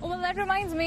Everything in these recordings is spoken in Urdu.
Well, that reminds me,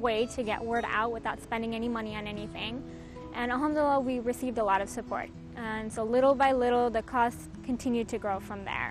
way to get word out without spending any money on anything, and alhamdulillah we received a lot of support, and so little by little the costs continued to grow from there.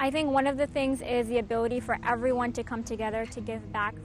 I think one of the things is the ability for everyone to come together to give back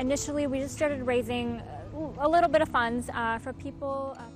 Initially we just started raising a little bit of funds for people,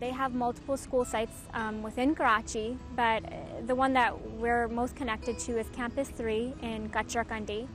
They have multiple school sites within Karachi, but the one that we're most connected to is Campus 3 in Kachrakandi.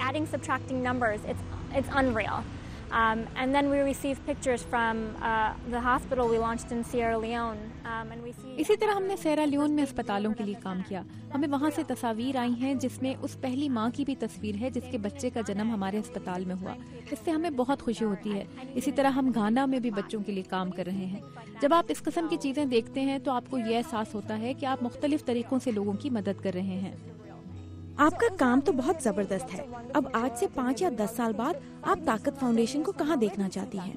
Adding, subtracting numbers, it's unreal. And then we received pictures from the hospital we launched in Sierra Leone. And we see اسی طرح ہم نے سیرا لیون میں اسپتالوں کے لیے کام کیا. ہمیں وہاں سے تصاویر آئی ہیں جس میں اس پہلی ماں کی بھی تصویر ہے جس کے بچے کا جنم ہمارے اسپتال میں ہوا. اس سے ہمیں بہت خوشی ہوتی ہے. اسی طرح ہم گھانا میں بھی بچوں کے لیے کام کر رہے ہیں. جب آپ اس قسم کی چیزیں دیکھتے ہیں تو آپ کو یہ احساس ہوتا ہے کہ آپ مختلف طریقوں سے لوگوں کی مدد کر رہے ہیں. آپ کا کام تو بہت زبردست ہے. اب آج سے 5 یا 10 سال بعد آپ طاقت فاؤنڈیشن کو کہاں دیکھنا چاہتی ہیں؟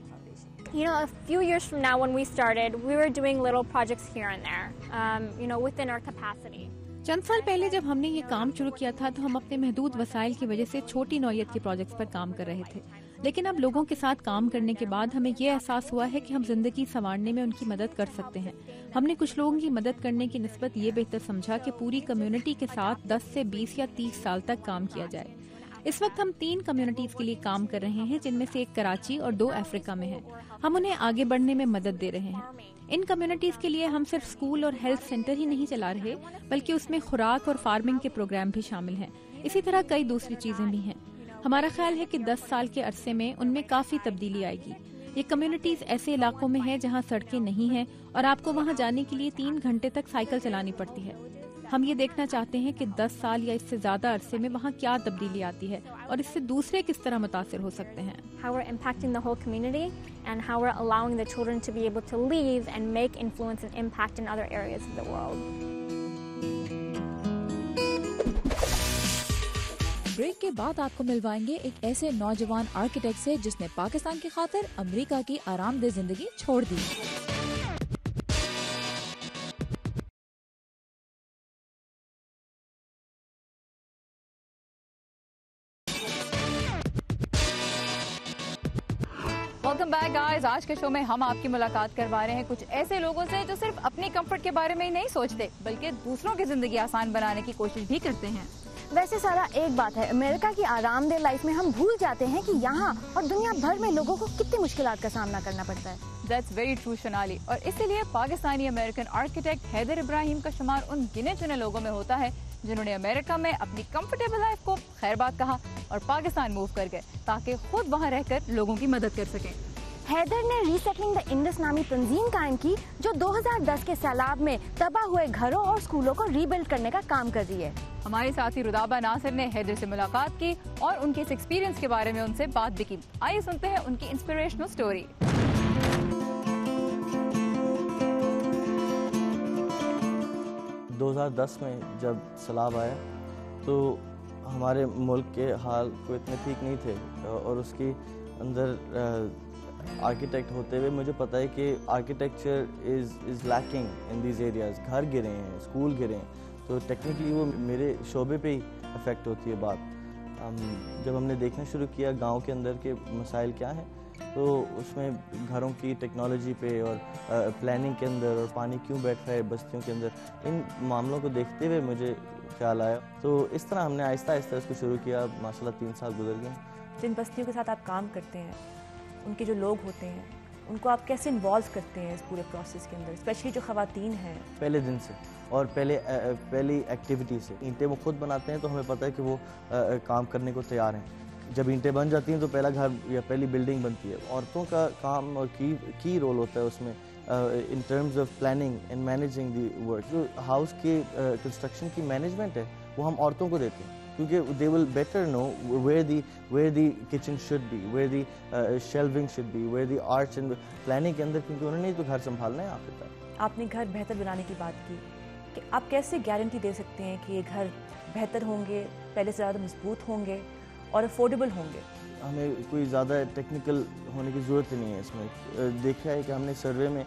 You know, a few years from now when we started, we were doing little projects here and there, within our capacity. چند سال پہلے جب ہم نے یہ کام شروع کیا تھا تو ہم اپنے محدود وسائل کی وجہ سے چھوٹی نوعیت کے پروجیکٹس پر کام کر رہے تھے. لیکن اب لوگوں کے ساتھ کام کرنے کے بعد ہمیں یہ احساس ہوا ہے کہ ہم زندگی سنوارنے میں ان کی مدد کر سکتے ہیں. ہم نے کچھ لوگوں کی مدد کرنے کی نسبت یہ بہتر سمجھا کہ پوری کمیونٹی کے ساتھ 10 سے 20 یا 30 سال تک کام کیا جائے. اس وقت ہم 3 کمیونٹیز کے لیے کام کر رہے ہیں جن میں سے ایک کراچی اور 2 افریقہ میں ہیں. ہم انہیں آگے بڑھنے میں مدد دے رہے ہیں. ان کمیونٹیز کے لیے ہم صرف اسکول اور ہیلتھ سینٹر ہی نہیں چلا رہے بلکہ اس میں خوراک اور فارمنگ کے پروگرام بھی شامل ہیں. اسی طرح کئی دوسری چیزیں بھی ہیں. ہمارا خیال ہے کہ 10 سال کے عرصے میں ان میں کافی تبدیلی آئے گی. یہ کمیونٹیز ایسے علاقوں میں ہیں جہاں سڑکیں نہیں ہیں اور آپ کو وہاں جانے کے لیے 3 گھنٹے تک سائیکل چلانی پڑتی ہے. ہم یہ دیکھنا چاہتے ہیں کہ 10 سال یا اس سے زیادہ عرصے میں وہاں کیا تبدیلی آتی ہے اور اس سے دوسرے کس طرح متاثر ہو سکتے ہیں. How we're impacting the whole community and how we're allowing the children to be able to leave and make influence and impact in other areas of the world. Break کے بعد آپ کو ملوائیں گے ایک ایسے نوجوان آرکیٹیکٹ سے جس نے پاکستان کی خاطر امریکہ کی آرام دہ زندگی چھوڑ دی. Welcome back guys. آج کے شو میں ہم آپ کی ملاقات کروا رہے ہیں کچھ ایسے لوگوں سے جو صرف اپنی کمفرٹ کے بارے میں ہی نہیں سوچتے بلکہ دوسروں کی زندگی آسان بنانے کی کوشش بھی کرتے ہیں. ویسے سارا ایک بات ہے، امریکہ کی آرام دہ لائف میں ہم بھول جاتے ہیں کہ یہاں اور دنیا بھر میں لوگوں کو کتنی مشکلات کا سامنا کرنا پڑتا ہے. That's very true شنالی. اور اسی لیے پاکستانی امریکن آرکیٹیکٹ حیدر ابراہیم کا شمار ان گنے چنے لوگوں میں ہوتا ہے جنہوں نے امریکہ میں اپنی کمفرٹیبل لائف کو خیر بات کہا اور پاکستان موو کر گئے تاکہ خود وہاں رہ کر لوگوں کی مدد کر سکیں. حیدر نے ریسیٹلنگ دا انڈس نامی تنظیم قائم کی جو 2010 کے سیلاب میں تباہ ہوئے گھروں اور اسکولوں کو ری بلڈ کرنے کا کام کر رہی ہے. ہمارے ساتھی رضابہ ناصر نے حیدر سے ملاقات کی اور ان کے اس ایکسپیرینس کے بارے میں ان سے بات بھی کی. آئیے سنتے ہیں ان کی انسپریشنل سٹوری. دو 2010 میں جب سیلاب آیا تو ہمارے ملک کے حال کو اتنے ٹھیک نہیں تھے اور اس کی اندر آرکیٹیکٹ ہوتے ہوئے مجھے پتہ ہے کہ architecture is lacking in these areas. گھر گرے ہیں، اسکول گرے ہیں، تو ٹیکنیکلی وہ میرے شعبے پہ ہی افیکٹ ہوتی ہے بات. جب ہم نے دیکھنا شروع کیا گاؤں کے اندر کے مسائل کیا ہیں تو اس میں گھروں کی ٹیکنالوجی پہ اور پلاننگ کے اندر اور پانی کیوں بیٹھ رہا ہے بستیوں کے اندر، ان معاملوں کو دیکھتے ہوئے مجھے خیال آیا. تو اس طرح ہم نے آہستہ آہستہ اس کو شروع کیا. ماشاءاللہ 3 سال گزر گئے. جن بستیوں کے ساتھ آپ کام کرتے ہیں، ان کے جو لوگ ہوتے ہیں، ان کو آپ کیسے انوالو کرتے ہیں اس پورے پروسیس کے اندر، اسپیشلی جو خواتین ہیں؟ پہلے دن سے اور پہلی ایکٹیویٹی سے. اینٹیں وہ خود بناتے ہیں تو ہمیں پتہ ہے کہ وہ کام کرنے کو تیار ہیں. جب اینٹیں بن جاتی ہیں تو پہلا گھر یا پہلی بلڈنگ بنتی ہے. عورتوں کا کام اور کی رول ہوتا ہے اس میں in terms of planning and managing the work. جو ہاؤس کی کنسٹرکشن کی مینجمنٹ ہے وہ ہم عورتوں کو دیتے ہیں کیونکہ they will better know where the kitchen should be, where the shelving should be, where the arch and planning کے اندر، کیونکہ انہوں نے تو گھر سنبھالنا ہے آخر تک. آپ نے گھر بہتر بنانے کی بات کی کہ آپ کیسے گارنٹی دے سکتے ہیں کہ یہ گھر بہتر ہوں گے، پہلے سے زیادہ مضبوط ہوں گے اور افورڈیبل ہوں گے؟ ہمیں کوئی زیادہ ٹیکنیکل ہونے کی ضرورت نہیں ہے. اس میں دیکھا ہے کہ ہم نے سروے میں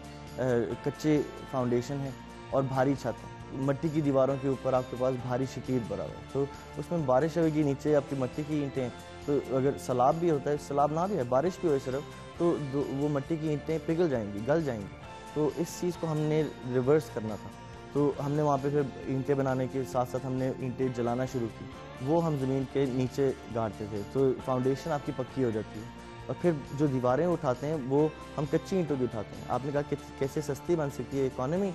کچے فاؤنڈیشن ہیں اور بھاری چھت ہیں. مٹی کی دیواروں کے اوپر آپ کے پاس بھاری شتیر بھرا ہوا ہے، تو اس میں بارش ہوئے گی، نیچے آپ کی مٹی کی اینٹیں، تو اگر سیلاب بھی ہوتا ہے، سیلاب نہ بھی ہے، بارش بھی ہوئے صرف، تو وہ مٹی کی اینٹیں پگھل جائیں گی، گل جائیں گی. تو اس چیز کو ہم نے ریورس کرنا تھا. تو ہم نے وہاں پہ پھر اینٹیں بنانے کے ساتھ ساتھ ہم نے اینٹیں جلانا شروع کی. وہ ہم زمین کے نیچے گاڑتے تھے تو فاؤنڈیشن آپ کی پکی ہو جاتی ہے. اور پھر جو دیواریں اٹھاتے ہیں وہ ہم کچی اینٹوں کی اٹھاتے ہیں. آپ نے کہا کہ کیسے سستی بن سکتی ہے اکانومی.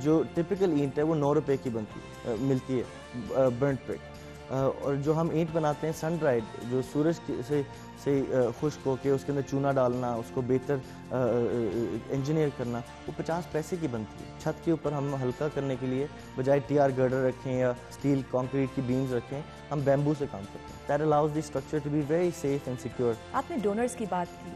جو ٹپیکل اینٹ ہے وہ 9 روپے کی ملتی ہے برنٹ برک. اور جو ہم اینٹ بناتے ہیں سن ڈرائڈ، جو سورج سے خشک ہو کے اس کے اندر چونا ڈالنا، اس کو بہتر انجینئر کرنا، وہ 50 پیسے کی بنتی ہے. چھت کے اوپر ہم ہلکا کرنے کے لیے بجائے ٹی آر گرڈر رکھیں یا اسٹیل کانکریٹ کی بینز رکھیں، ہم بیمبو سے کام کرتے ہیں. That allows the structure to be very safe and secure. آپ نے ڈونرز کی بات کی،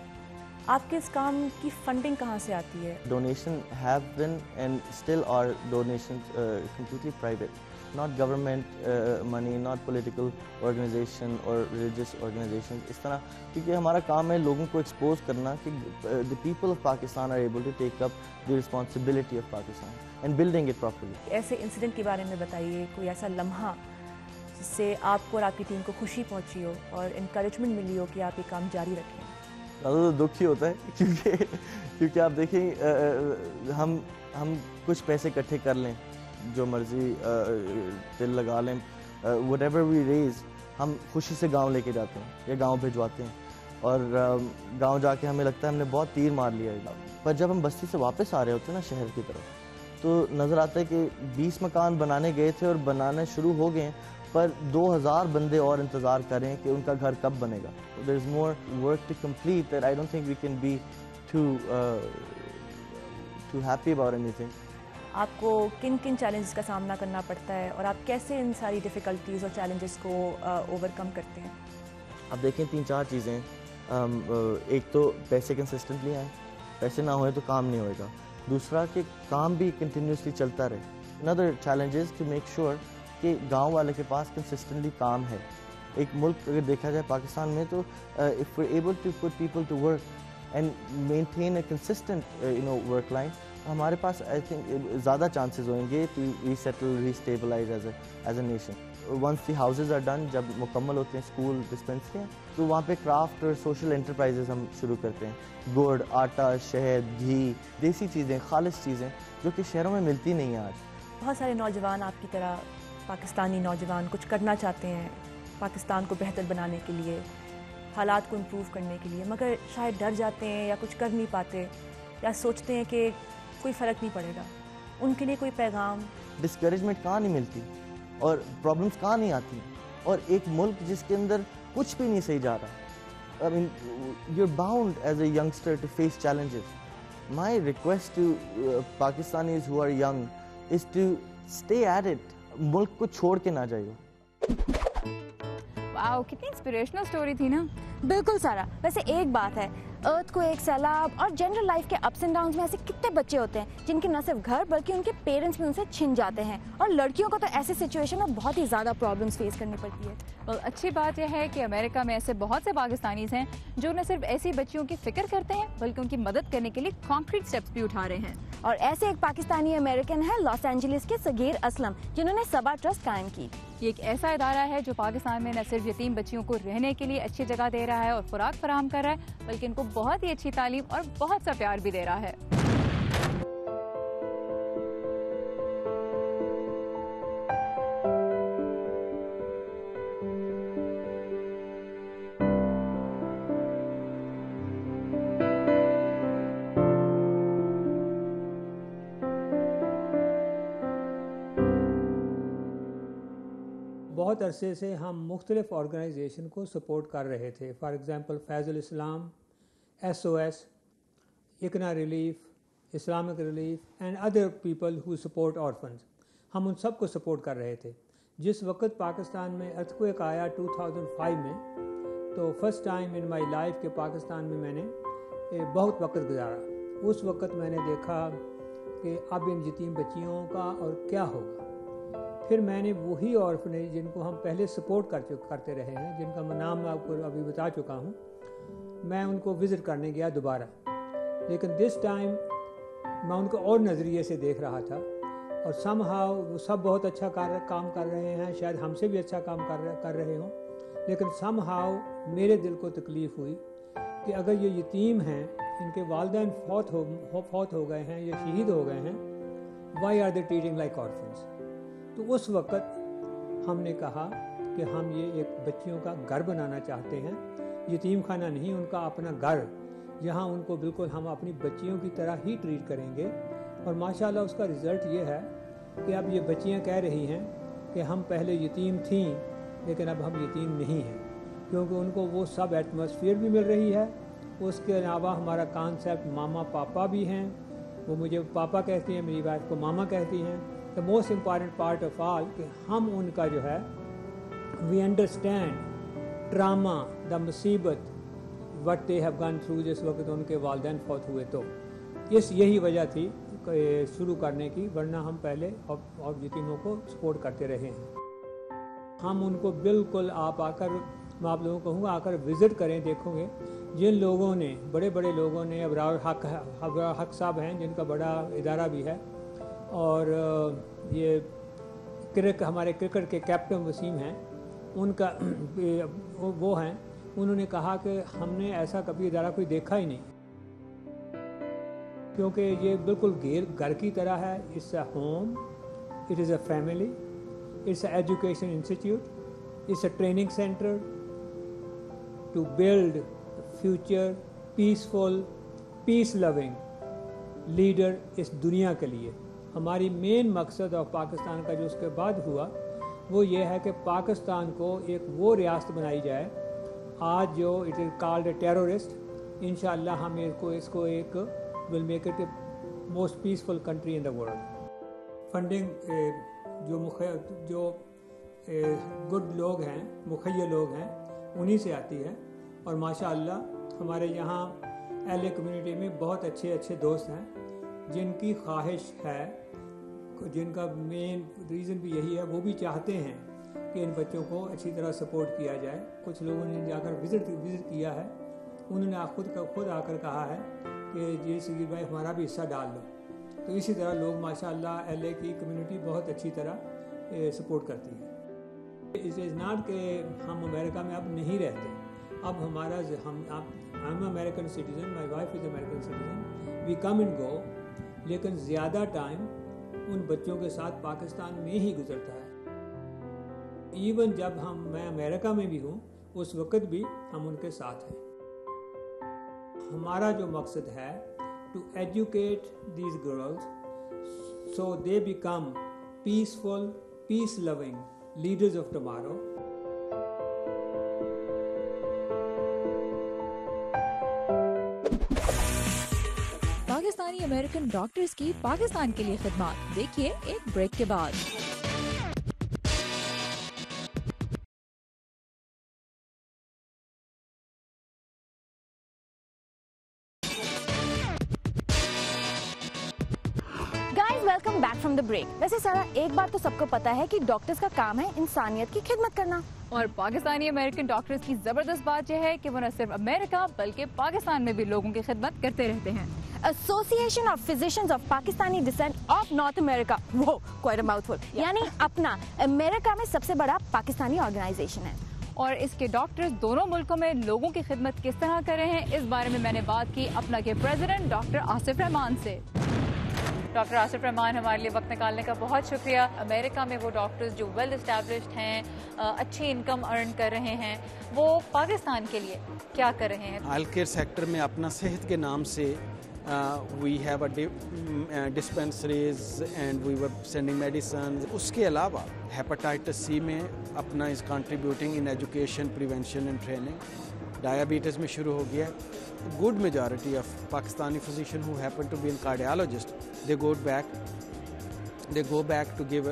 آپ کے اس کام کی فنڈنگ کہاں سے آتی ہے؟ Donation have been and still are donations completely private, not government money, not political organization or religious organizations. اس طرح کیونکہ ہمارا کام ہے لوگوں کو ایکسپوز کرنا کہ the people of Pakistan are able to take up the responsibility of Pakistan and building it properly. ایسے انسیڈنٹ کے بارے میں بتائیے، کوئی ایسا لمحہ جس سے آپ کو اور آپ کی ٹیم کو خوشی پہنچی ہو اور انکریجمنٹ ملی ہو کہ آپ یہ کام جاری رکھیں. زیادہ دکھ ہی ہوتا ہے کیونکہ آپ دیکھیں ہم کچھ پیسے اکٹھے کر لیں، جو مرضی دل لگا لیں، وٹ ایور وی ریز ہم خوشی سے گاؤں لے کے جاتے ہیں یا گاؤں بھجواتے ہیں، اور گاؤں جا کے ہمیں لگتا ہے ہم نے بہت تیر مار لیا ہے. پر جب ہم بستی سے واپس آ رہے ہوتے ہیں نا شہر کی طرف، تو نظر آتا ہے کہ 20 مکان بنانے گئے تھے اور بنانے شروع ہو گئے ہیں، پر 2000 بندے اور انتظار کریں کہ ان کا گھر کب بنے گا. There is more work to complete that I don't think we can be too happy about anything. آپ کو کن کن چیلنجز کا سامنا کرنا پڑتا ہے اور آپ کیسے ان ساری ڈیفیکلٹیز اور چیلنجز کو اوور کم کرتے ہیں؟ اب دیکھیں 3-4 چیزیں ہیں. ایک تو پیسے کنسسٹنٹلی آئیں، پیسے نہ ہوئے تو کام نہیں ہوئے گا. دوسرا کہ کام بھی کنٹینیوسلی چلتا رہے. another challenge is to make sure کہ گاؤں والے کے پاس کنسسٹنٹلی کام ہے. ایک ملک اگر دیکھا جائے پاکستان میں تو if we're able to put people to work and maintain a consistent work line, ہمارے پاس I think زیادہ چانسز ہوئیں گے to resettle, restabilize as a nation. Once the houses are done, جب مکمل ہوتے ہیں اسکول ڈسپینسری ہیں، تو وہاں پہ کرافٹ اور سوشل انٹرپرائزز ہم شروع کرتے ہیں. گڑ، آٹا، شہد، گھی، دیسی چیزیں، خالص چیزیں جو کہ شہروں میں ملتی نہیں ہیں آج. بہت سارے نوجوان آپ کی طرح پاکستانی نوجوان کچھ کرنا چاہتے ہیں پاکستان کو بہتر بنانے کے لیے، حالات کو امپروو کرنے کے لیے، مگر شاید ڈر جاتے ہیں یا کچھ کر نہیں پاتے یا سوچتے ہیں کہ کوئی فرق نہیں پڑے گا. ان کے لیے کوئی پیغام؟ ڈسکریجمنٹ کہاں نہیں ملتی اور پرابلمس کہاں نہیں آتی، اور ایک ملک جس کے اندر کچھ بھی نہیں صحیح جا رہا. I mean, you're bound as a youngster to face challenges. My request to Pakistanis who are young is to stay at it. ملک کو چھوڑ کے نہ جائیے. واو، کتنی انسپریشنل سٹوری تھی نا. بالکل سارا. ویسے ایک بات ہے، ارتھ کو ایک سیلاب اور جنرل لائف کے اپس اینڈ ڈاؤنس میں ایسے کتنے بچے ہوتے ہیں جن کے نہ صرف گھر بلکہ ان کے پیرنٹس بھی ان سے چھن جاتے ہیں، اور لڑکیوں کو تو ایسی سچویشن میں بہت ہی زیادہ پرابلمس فیس کرنی پڑتی ہے. اچھی بات یہ ہے کہ امریکہ میں ایسے بہت سے پاکستانیز ہیں جو نہ صرف ایسی بچیوں کی فکر کرتے ہیں بلکہ ان کی مدد کرنے کے لیے کانکریٹ سٹیپس بھی اٹھا رہے ہیں. اور ایسے ایک پاکستانی امریکن ہے لاس اینجلس کے صغیر اسلم، جنہوں نے صبا ٹرسٹ قائم کی. یہ ایک ایسا ادارہ ہے جو پاکستان میں نہ صرف یتیم بچیوں کو رہنے کے لیے اچھی جگہ دے رہا ہے اور خوراک فراہم کر رہا ہے، بلکہ ان کو بہت ہی اچھی تعلیم اور بہت سا پیار بھی دے رہا ہے. بہت عرصے سے ہم مختلف آرگنائزیشن کو سپورٹ کر رہے تھے. فار ایگزامپل فیض الاسلام، SOS، اکنا relief, Islamic relief and other people who support orphans. ہم ان سب کو سپورٹ کر رہے تھے. جس وقت پاکستان میں ارتھکویک آیا 2005 میں، تو first time in my life کہ پاکستان میں میں نے بہت وقت گزارا. اس وقت میں نے دیکھا کہ اب ان یتیم بچیوں کا اور کیا ہوگا. پھر میں نے وہی آرفنیج جن کو ہم پہلے سپورٹ کرتے رہے ہیں، جن کا میں نام آپ کو ابھی بتا چکا ہوں، میں ان کو وزٹ کرنے گیا دوبارہ. لیکن دس ٹائم میں ان کو اور نظریے سے دیکھ رہا تھا، اور سم ہاؤ وہ سب بہت اچھا کام کر رہے ہیں، شاید ہم سے بھی اچھا کام کر رہے ہوں، لیکن سم ہاؤ میرے دل کو تکلیف ہوئی کہ اگر یہ یتیم ہیں، ان کے والدین فوت ہو گئے ہیں یا شہید ہو گئے ہیں، why are they treating like orphans. تو اس وقت ہم نے کہا کہ ہم یہ ایک بچیوں کا گھر بنانا چاہتے ہیں، یتیم خانہ نہیں، ان کا اپنا گھر، جہاں ان کو بالکل ہم اپنی بچیوں کی طرح ہی ٹریٹ کریں گے. اور ماشاءاللہ اس کا رزلٹ یہ ہے کہ اب یہ بچیاں کہہ رہی ہیں کہ ہم پہلے یتیم تھیں لیکن اب ہم یتیم نہیں ہیں، کیونکہ ان کو وہ سب ایٹماسفیئر بھی مل رہی ہے. اس کے علاوہ ہمارا کانسیپٹ ماما پاپا بھی ہیں، وہ مجھے پاپا کہتی ہیں، میری وائف کو ماما کہتی ہیں. The most important part of all کہ ہم ان کا جو ہے وی انڈرسٹینڈ ٹراما، دا مصیبت what they have gone through جس وقت ان کے والدین فوت ہوئے. تو یہی وجہ تھی شروع کرنے کی، ورنہ ہم پہلے اور یتیموں کو سپورٹ کرتے رہے ہیں. ہم ان کو بالکل آپ آ کر، میں آپ لوگوں کو کہوں گا آ کر وزٹ کریں، دیکھو گے جن لوگوں نے، بڑے بڑے لوگوں نے، ابرار حق صاحب ہیں جن کا بڑا ادارہ بھی ہے، اور یہ ہمارے کرکٹ کے کیپٹن وسیم ہیں، ان کا وہ ہیں، انہوں نے کہا کہ ہم نے ایسا کبھی ادارہ کوئی دیکھا ہی نہیں، کیونکہ یہ بالکل گھر کی طرح ہے. It's a home, it is a family, it's a education institute, it's a training centre to build future peaceful, peace loving leader اس دنیا کے لیے. ہماری مین مقصد اور پاکستان کا جو اس کے بعد ہوا وہ یہ ہے کہ پاکستان کو ایک وہ ریاست بنائی جائے آج جو it is called a terrorist. انشاءاللہ ہم اس کو ایک will make it a most peaceful country in the world. Funding جو گڈ لوگ ہیں، مخیر لوگ ہیں، انہی سے آتی ہے. اور ماشاءاللہ ہمارے یہاں ایل اے کمیونٹی میں بہت اچھے اچھے دوست ہیں جن کی خواہش ہے، جن کا مین ریزن بھی یہی ہے، وہ بھی چاہتے ہیں کہ ان بچوں کو اچھی طرح سپورٹ کیا جائے. کچھ لوگوں نے جا کر وزٹ کیا ہے، انہوں نے خود آ کر کہا ہے کہ جی سگیر بھائی ہمارا بھی حصہ ڈال دو. تو اسی طرح لوگ ماشاءاللہ ایل اے کی کمیونٹی بہت اچھی طرح سپورٹ کرتی ہے. اٹ از ناٹ کہ ہم امریکہ میں اب نہیں رہتے، اب ہمارا I'm American citizen, my wife is American citizen, we come and go، لیکن زیادہ ٹائم ان بچوں کے ساتھ پاکستان میں ہی گزرتا ہے. ایون جب میں امریکہ میں بھی ہوں اس وقت بھی ہم ان کے ساتھ ہیں. ہمارا جو مقصد ہے to educate these girls so they become peaceful, peace loving leaders of tomorrow. Pakistani American doctors کی پاکستان کے لیے خدمات دیکھیے ایک بریک کے بعد. Welcome back from the break. ویسے سارا ایک بات تو سب کو پتا ہے کہ ڈاکٹرز کا کام ہے انسانیت کی خدمت کرنا، اور پاکستانی امریکن ڈاکٹرز کی زبردست بات یہ ہے کہ وہ نہ صرف امریکہ بلکہ پاکستان میں بھی لوگوں کی خدمت کرتے رہتے ہیں. Association of physicians of Pakistani descent of North America, وہ کوائٹ اے ماؤتھ فل، یعنی اپنا امریکہ میں سب سے بڑا پاکستانی آرگنائزیشن ہے. اور اس کے ڈاکٹرز دونوں ملکوں میں لوگوں کی خدمت کس طرح کر رہے ہیں، اس بارے میں نے بات کی اپنا کے پریزیڈنٹ ڈاکٹر آصف رحمان سے. ڈاکٹر آصف رحمان، ہمارے لیے وقت نکالنے کا بہت شکریہ. امریکہ میں وہ ڈاکٹرز جو ویل اسٹیبلشڈ ہیں، اچھی انکم ارن کر رہے ہیں، وہ پاکستان کے لیے کیا کر رہے ہیں؟ ہیلتھ کیئر سیکٹر میں اپنا صحت کے نام سے we have dispensaries and we were sending medicines. اس کے علاوہ ہیپاٹائٹس سی میں اپنا is contributing in education, prevention and training. Diabetes میں شروع ہو گیا. Good majority of Pakistani physicians who happen to be in cardiologist, they go back to give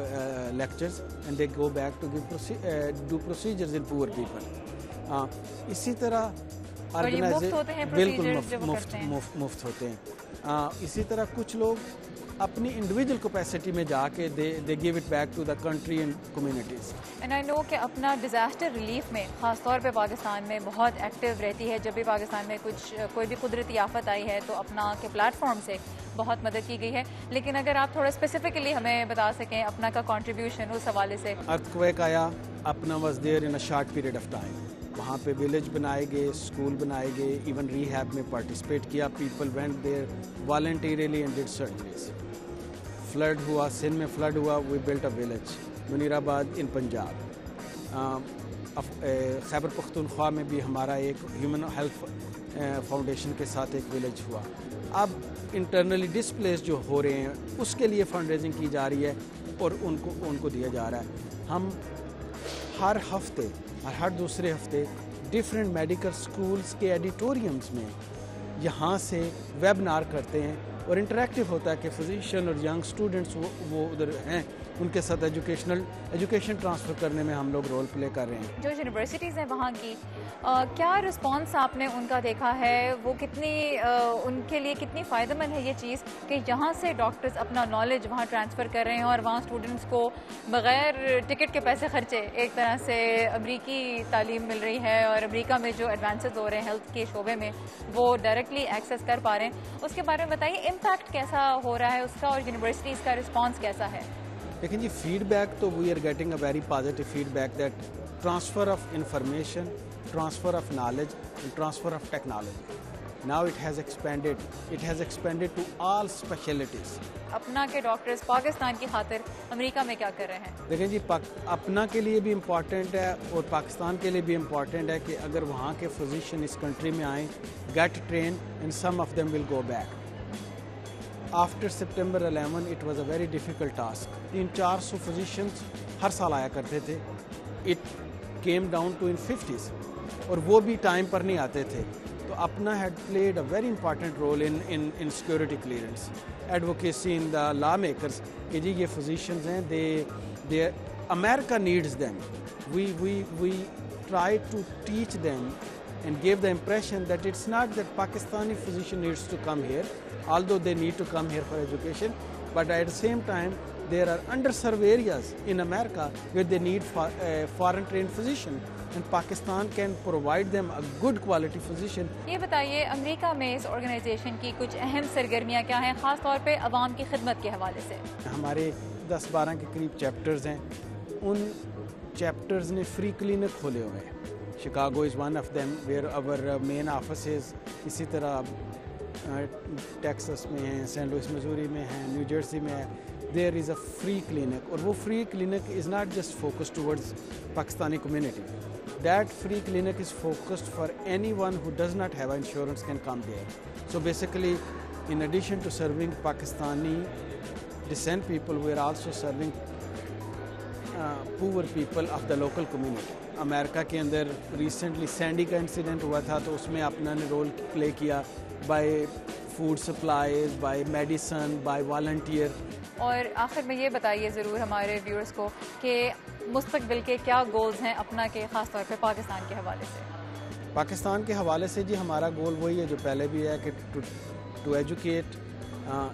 lectures and they go back to give do procedures in poor people. اسی طرح بالکل مفت ہوتے ہیں. اسی طرح کچھ لوگ اپنی انڈیویجول کیپیسٹی میں جا کے دے gave it back to the country and communities. And I know کہ اپنا ڈیزاسٹر ریلیف میں خاص طور پہ پاکستان میں بہت ایکٹیو رہتی ہے. جب بھی پاکستان میں کوئی بھی قدرتی آفت آئی ہے تو اپنا کے پلیٹ فارم سے بہت مدد کی گئی ہے. لیکن اگر آپ تھوڑا اسپیسیفکلی ہمیں بتا سکیں اپنا کا کنٹریبیوشن اس حوالے سے. ارتھکویک آیا، اپنا was there in a short period of time. وہاں پہ ولیج بنائے گئے، اسکول بنائے گئے، ایون ریہیب میں پارٹیسپیٹ کیا. People went there voluntarily and did surgeries. Flood ہوا، سندھ میں فلڈ ہوا، we built a village. Munirabad in Punjab. Khyber Pakhtunkhwa میں بھی ہمارا ایک ہیومن ہیلتھ فاؤنڈیشن کے ساتھ ایک ولیج ہوا. اب انٹرنلی ڈسپلیس جو ہو رہے ہیں اس کے لیے فنڈ ریزنگ کی جا رہی ہے اور ان کو دیا جا رہا ہے. ہم ہر ہفتے اور ہر دوسرے ہفتے ڈفرینٹ میڈیکل سکولز کے ایڈیٹوریمز میں یہاں سے ویبنار کرتے ہیں اور انٹریکٹیو ہوتا ہے کہ فزیشین اور ینگ اسٹوڈنٹس وہ ادھر ہیں، ان کے ساتھ ایجوکیشن ٹرانسفر کرنے میں ہم لوگ رول پلے کر رہے ہیں. جو یونیورسٹیز ہیں وہاں کی کیا رسپانس آپ نے ان کا دیکھا ہے؟ وہ کتنی ان کے لیے کتنی فائدہ مند ہے یہ چیز کہ یہاں سے ڈاکٹرز اپنا نالج وہاں ٹرانسفر کر رہے ہیں اور وہاں اسٹوڈنٹس کو بغیر ٹکٹ کے پیسے خرچے ایک طرح سے امریکی تعلیم مل رہی ہے، اور امریکہ میں جو ایڈوانسز ہو رہے ہیں ہیلتھ کے شعبے میں وہ ڈائریکٹلی ایکسیس کر پا رہے ہیں؟ اس کے بارے میں بتائیے، امپیکٹ کیسا ہو رہا ہے اس کا اور یونیورسٹیز کا رسپانس کیسا ہے؟ لیکن جی فیڈ بیک تو we are getting a very positive feedback that transfer of information, transfer of knowledge and transfer of technology. Now it has expanded to all specialties. اپنا کے ڈاکٹرز پاکستان کی خاطر امریکہ میں کیا کر رہے ہیں؟ دیکھیں جی اپنا کے لیے بھی امپورٹنٹ ہے اور پاکستان کے لیے بھی امپورٹنٹ ہے کہ اگر وہاں کے فزیشین اس کنٹری میں آئیں، get train and some of them will go back. After September 11 it was a very difficult task. 300-400 physicians ہر سال آیا کرتے تھے. It came down to in 50s اور وہ بھی ٹائم پر نہیں آتے تھے. تو اپنا had played a very important role in security clearance, advocacy in the lawmakers کہ جی یہ physicians ہیں, they America needs them. We try to teach them and give the impression that it's not that Pakistani physician needs to come here, although they need to come here for education, but at the same time there are underserved areas in America where they need foreign trained physician. And Pakistan can provide them a good quality physician. یہ بتائیے امریکہ میں اس آرگنائزیشن کی کچھ اہم سرگرمیاں کیا ہیں، خاص طور پہ عوام کی خدمت کے حوالے سے؟ ہمارے 10-12 کے قریب چیپٹرز ہیں. ان چیپٹرز نے فری کلینک کھولے ہوئے ہیں. Chicago is one of them where our main office is. اسی طرح ٹیکسس میں ہیں، سینٹ لوئس میزوری میں ہیں، نیو جرسی میں ہے. There is a free clinic اور وہ free clinic is not just focused towards Pakistani community. That free clinic is focused for anyone who does not have insurance can come there. So basically, in addition to serving Pakistani descent people, we are also serving poor people of the local community. امریکہ کے اندر ریسنٹلی سینڈی کا انسیڈنٹ ہوا تھا تو اس میں اپنا نے رول پلے کیا by food supplies, by medicine, by volunteer. اور آخر میں یہ بتائیے ضرور ہمارے ویورز کو کہ مستقبل کے کیا گولز ہیں اپنا کے، خاص طور پہ پاکستان کے حوالے سے؟ پاکستان کے حوالے سے جی ہمارا گول وہی ہے جو پہلے بھی ہے کہ to educate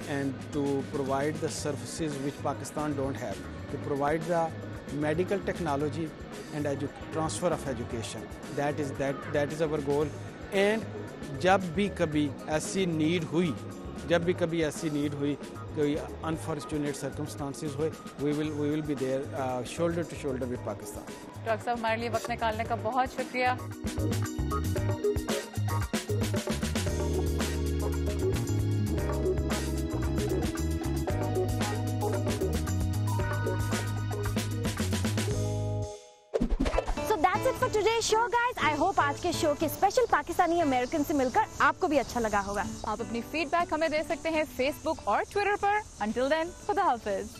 and to provide the services which Pakistan don't have, to provide the medical technology and transfer of education. That is our goal. And جب بھی کبھی ایسی نیڈ ہوئی کوئی انفارچونیٹ سرکمسٹانسز ہوئے we will be there shoulder to shoulder with Pakistan. Doctor صاحب ہمارے لیے وقت نکالنے کا بہت شکریہ. Today's show guys, I hope آج کے شو کے اسپیشل پاکستانی امریکن سے مل کر آپ کو بھی اچھا لگا ہوگا. آپ اپنی فیڈ بیک ہمیں دے سکتے ہیں فیس بک اور ٹویٹر پر. Until then, خدا حافظ.